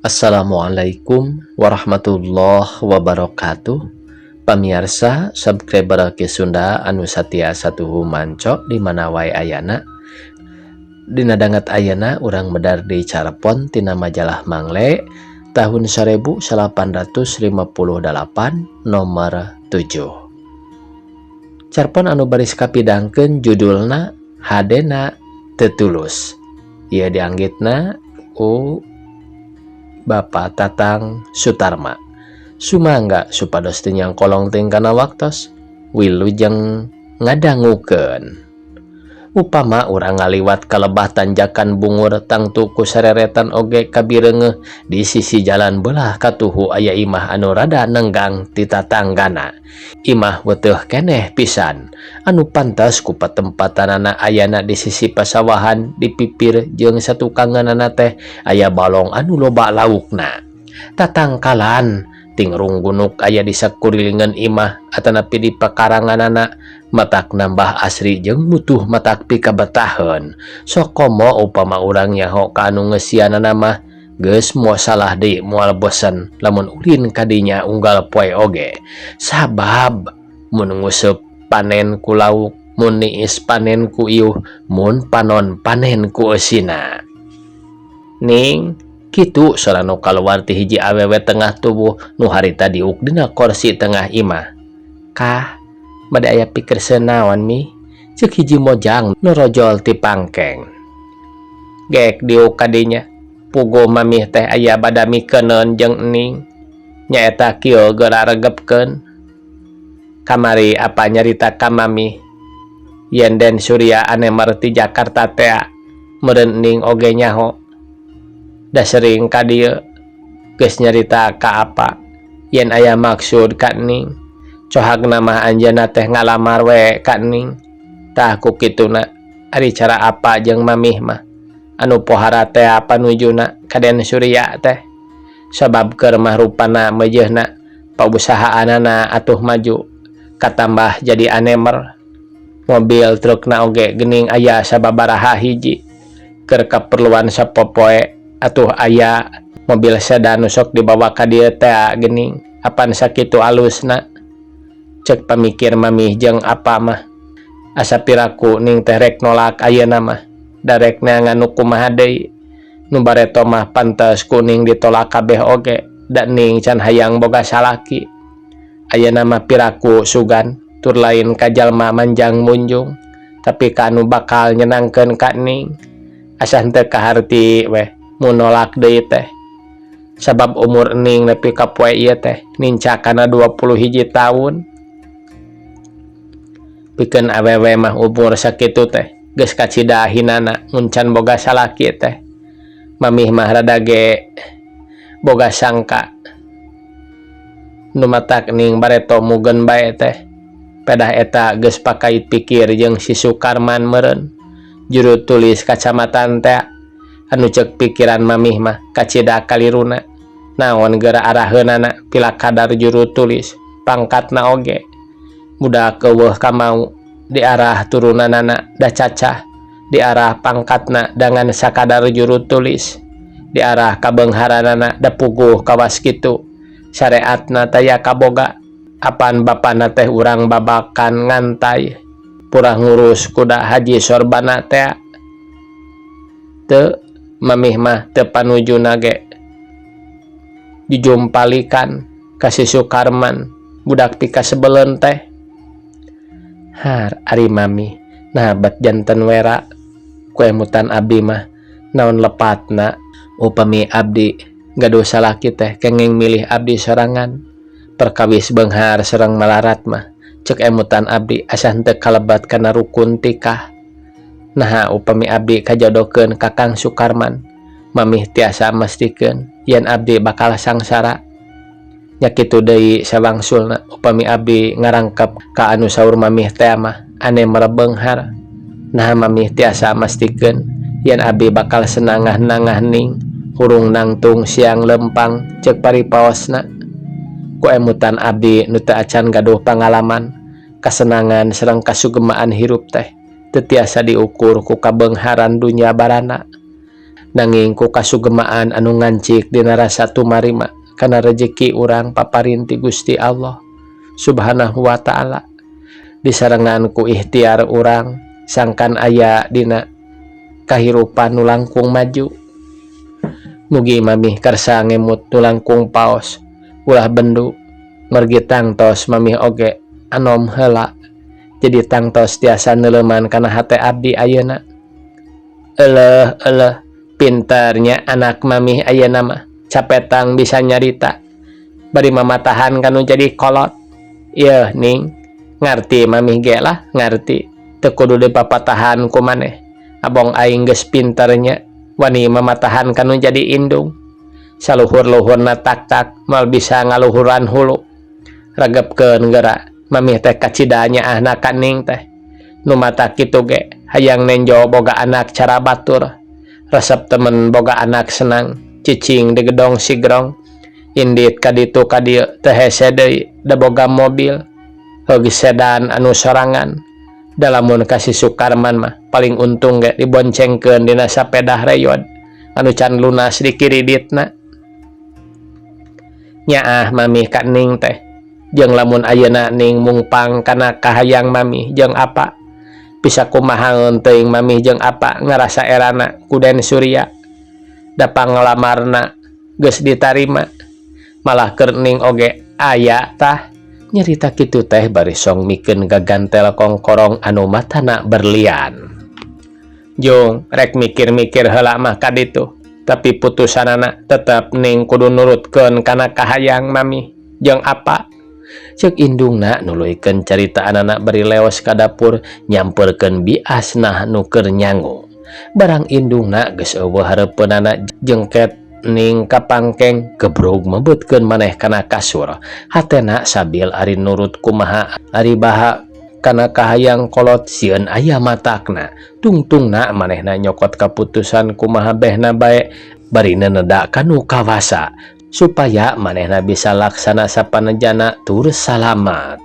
Assalamualaikum warahmatullahi wabarakatuh. Pamirsa subscriber ke Sunda anu satia satuhu manco di mana wae ayana. Dina dangat ayana urang medar di Carepon tina majalah Mangle tahun 1858 nomor 7. Carepon anu baris kapidangkeun judulna Hadena Tetulus. Ieu dianggitna ku Bapak Tatang Sutarma. Sumangga supados tinyang kolong ting kana waktos wilujeng ngadangukeun. Upama urang ngaliwat kalebah tanjakan bungur tangtu ku sareretan oge kabireungeuh di sisi jalan belah katuhu aya imah anu rada nenggang ti tatanggana. Imah weteuh keneh pisan anu pantes ku patempatanana ayana di sisi pasawahan di pipir jeung satukanganana teh aya balong anu loba laukna. Tatangkalan tingrung gunuk aya di sakurilingan imah atanapi di pakaranganana matak nambah asri jeung mutuh matak pikabetaheun. Sok komo upama urang nyaho ka anu ngeusianana mah geus moal salah deui moal bosen lamun ulin kadinya unggal poe oge. Sabab mun nguseup panen ku lauk, mun niis panen ku iuh, mun panon panen ku eusina. Ning kitu sorano kaluar ti hiji awewe tengah tubuh nu harita diuk dina kursi tengah imah. Kah, bade aya pikir senaon mi? Ceuk hiji mojang nu rojol ti pangkeng. Geek diuk kadinya. Pugo mamih teh aya bada mikeun jeung ening. Nyaeta kieu gararegepkeun. Kamari apa nyarita ka mamih? Yen Den Surya ane merti Jakarta teh meureun ening oge nyaho. Da sering ka dieu geus nyarita ka apa? Yen aya maksud ka ening, cohagna mah anjeunna teh ngalamar we ka ening. Tah ku kituna ari cara apa jeung mamih mah anu pohara teh panujuna ka Den Surya teh. Sabab keur mah rupana meujeuhna pausahaanana atuh maju katambah jadi anemer. Mobil trukna oge geuning aya sababaraha hiji. Keur kaperluan sapopoe atuh aya mobil sedan sok dibawa ka dieu teh geuning. Apan sakitu alusna? Cek pamikir mamih jeung apa mah. Asa piraku ning teh rek nolak ayeuna mah. Darekna nganu kumaha deui. Nu bareto mah pantes kuning ditolak kabeh oge. Da ning can hayang boga salaki. Ayeuna mah piraku sugan tur lain ka jalma manjang munjung. Tapi ka anu bakal nyenangkeun ka ning. Asa henteu kaharti weh mun nolak deui teh. Sabab umur ening nepi ka poe ieu teh ninca kana 21 tahun. Pikeun awewe mah umur sakitu teh geus kacidahinana mun can boga salaki teh. Mamih mah rada ge boga sangka. Nu matak ning bareto mugeun bae teh. Pedah eta geus pakait pikir jeung si Sukarman meureun. Juru tulis kacamatan teh anu ceuk pikiran mamih mah kacida kaliruna. Naon geura araheunana pila kadar juru tulis, pangkatna oge. Budak eueuh kamau di arah turunanana da cacah, di arah pangkatna dengan sakadar juru tulis, di arah kabeungharanana da puguh kawas kitu. Syariatna taya kaboga, apan bapana teh urang babakan ngantai, purah ngurus kuda haji sorbana teh. Teu mamih mah teu panujuna ge dijumpalikan ka si Sukarman budak pika sebeleun teh. Har ari mami nah bat janten wera kuemutan abdi mah naon lepatna. Upami abdi gaduh salaki teh kenging milih abdi sorangan. Perkawis beunghar sareng malarat mah ceuk emutan abdi asa henteu kalebat kana rukun tikah. Nah upami abdi kajodokeun ka Kang Sukarman, mamih tiasa mestikeun yen abdi bakal sangsara. Nya kitu deui sawangsulna upami abdi ngarangkep ka anu saur mamih teh mah ane merebeunghar. Nah mamih tiasa mestikeun yen abdi bakal senangah-nangah ning hurung nangtung siang lempang ceuk paripaosna. Ku emutan abdi nu teu acan gaduh pangalaman, kasenangan sareng kasugemaan hirup teh teu tiasa diukur ku kabeungharan dunya barana. nanging ku kasugemaan anu ngancik dina rasa tumarima kana rejeki urang paparin ti Gusti Allah Subhanahu wa ta'ala, disarengan ku ikhtiar urang sangkan aya dina kahirupan nu langkung maju. Mugi mamih karsa ngemut nu langkung paos ulah bendu mergi tangtos mamih oge anom heula jadi tangtos tiasa neuleman kana hate abdi ayeuna. Eleh pinternya anak mamih ayeuna mah capetang bisa nyarita bari mamatahan kanu jadi kolot. Ieu ning ngarti mamih ge lah ngarti teu kudu dipapatahan ku maneh. Abong aing geus pinternya wani mamatahan kanu jadi indung. Saluhur-luhurna tak-tak mal bisa ngaluhuran hulu. Ragepkeun geura mamih teh kacidanya anak kaning teh. Nu mata kitu ge hayang nenjo boga anak cara batur. Resep temen boga anak senang cicing di gedong sigrong. Indit kaditu kadieu teh hese deui da boga mobil heugeus sedan anu sorangan. Da lamun kasih Sukarman mah paling untung ge diboncengkeun dina sapeda reyod anu can lunas di kiriditna. Nyaah mamih ka ning teh jeung lamun ayeuna ning mungpang kana kahayang mamih jeung apa bisa kumahaeun teuing mamih jeung apa ngarasa erana ku Den Surya da panglamarna geus ditarima. Malah keur ning oge aya tah nyarita kitu teh bari song mikeun gagantel kongkorong anu matana berlian. Jong rek mikir-mikir heula mah kaditu, tapi putusanana tetep ning kudu nurutkeun kana kahayang mamih jeung apa. Ceuk indungna nuluykeun caritaanana bari leos ka dapur nyampeurkeun biasna nu keur nyangu. Barang indungna geus eueuh hareupeunana jengket ning kapangkeng gebrog mebeutkeun maneh kana kasur. Hatena sabil ari nurut kumaha ari baha kana kahayang kolot sieun aya matakna. Tungtungna manehna nyokot kaputusan kumaha behna bae bari neneda kanu kawasa supaya manehna bisa laksana sapanejana tur salamat.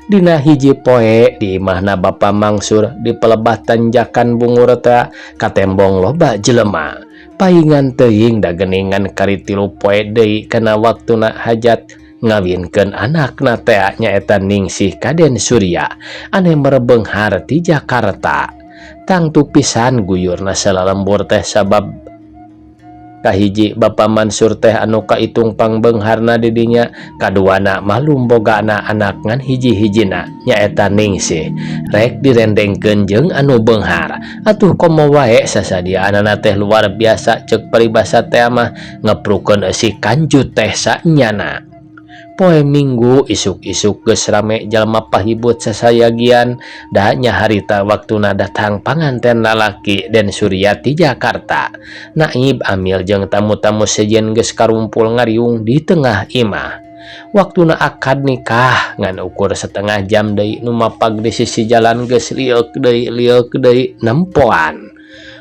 Dina hiji poe di imahna Bapa Mangsur di pelebah tanjakan bungur teh katembong loba jelema. Paingan teuing da geuningan kari 3 poe deui kana waktuna hajat ngawinkeun anakna teh nyaeta Ningsih ka Den Surya ane merebeunghar ti Jakarta. Tangtu pisan guyurna salalembur teh sabab kahiji Bapa Mansur teh anu kaitung pangbeungharna di dinya, kaduana malum bogana anak ngan hiji-hijina nyaeta Ningsih rek direndengkeun jeung anu beunghar. Atuh komo wae sasadiaanana teh luar biasa ceuk paribasa teh mah ngeprukeun eusi kanjut teh sanyana. Poe Minggu isuk-isuk geus rame jalma pahibut sasayagian da nya harita waktuna datang panganten lalaki Den Surya ti Jakarta. Naib Amil jeung tamu-tamu sejen geus karumpul ngariung di tengah imah. Waktuna akad nikah ngan ukur setengah jam deui nu mapag di sisi jalan geus liuk deui nempoan.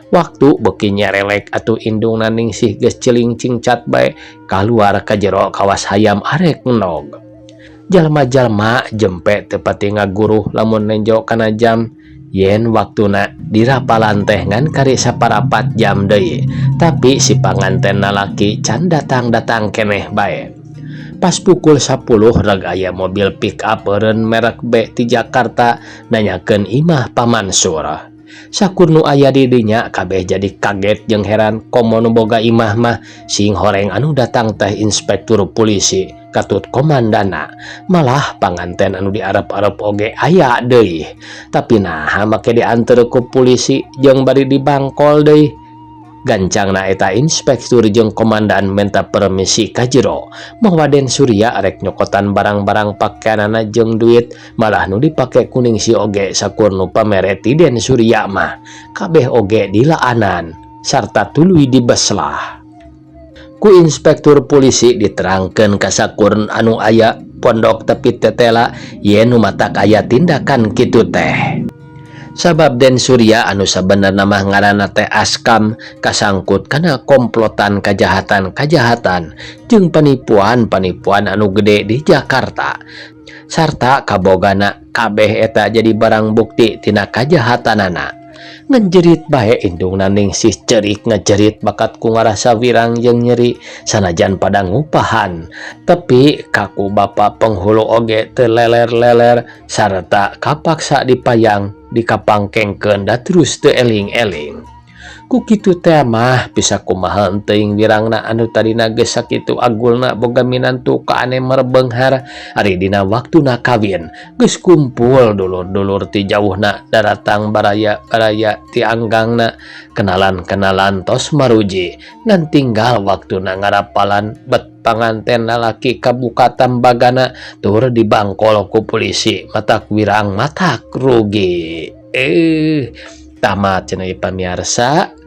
Waktu beuki nyarelek atuh indungna Ningsih geus celing cingcat bae kaluar ka jero kawas hayam arek nog. Jalma-jalma jempe teu pati ngaguruh lamun nenjo kana jam yen waktuna dirapalan teh ngan kari saparapat jam deui. Tapi si panganten lalaki can datang-datang keneh bae. Pas pukul 10 reg aya mobil pick up eureun merek B ti Jakarta nanyakeun imah Pa Mansur. Sakur nu aya di dinya kabeh jadi kaget jeung heran komo nu boga imah mah sing horeng anu datang teh inspektur polisi katut komandana. Malah panganten anu diarep-arep oge aya deui. Tapi naha make dianter ku polisi jeung bari dibangkol deui. Gancangna eta inspektur jeung komandan menta permisi ka jero bahwa Den Surya arek nyokotan barang-barang pakaianana jeung duit. Malah nu dipake kuning si oge sakur nu pamere ti Den Surya mah kabeh oge dilaanan sarta tuluy dibeslah. Ku inspektur polisi diterangkeun ka sakur anu aya pondok tepi tetela yen nu matak aya tindakan kitu teh. Sabab Den Surya anu sabenerna mah ngaranna teh Askam kasangkut kana komplotan kajahatan-kajahatan jeung panipuan-panipuan anu gede di Jakarta. Sarta kabogana kabeh eta jadi barang bukti tina kajahatanana. ngejerit bae indung naning si cerik ngejerit bakat ku ngarasa wirang jeung nyeri sanajan pada ngupahan tapi kaku bapa penghulu oge teu leler-leler sarta kapaksa dipayang dikapangkengkeun da terus teu eling-eling. Ku kitu teh mah bisa kumaha teuing wirangna anu tadina geus sakitu agulna boga minantu ka ane merbeunghar ari dina waktuna kawin geus kumpul dulur-dulur ti jauhna daratang baraya-baraya ti anggangna kenalan-kenalan tos maruji ngan tinggal waktuna ngarapalan bet panganten lalaki kabuka tambagana tur dibangkol ku polisi matak wirang matak rugi tamat cenah pamiarsa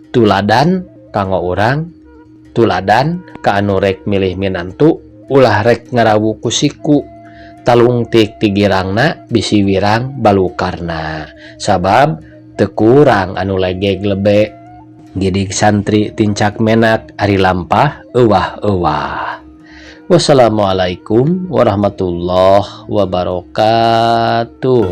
tuladan kanggo urang tuladan ka anu rek milih minantu ulah rek ngarawu ku siku talungtik ti girangna bisi wirang balukarna sabab teu kurang anu legeg lebe gidig santri tincak menak ari lampah euwah-euwah. Wassalamualaikum warahmatullahi wabarakatuh.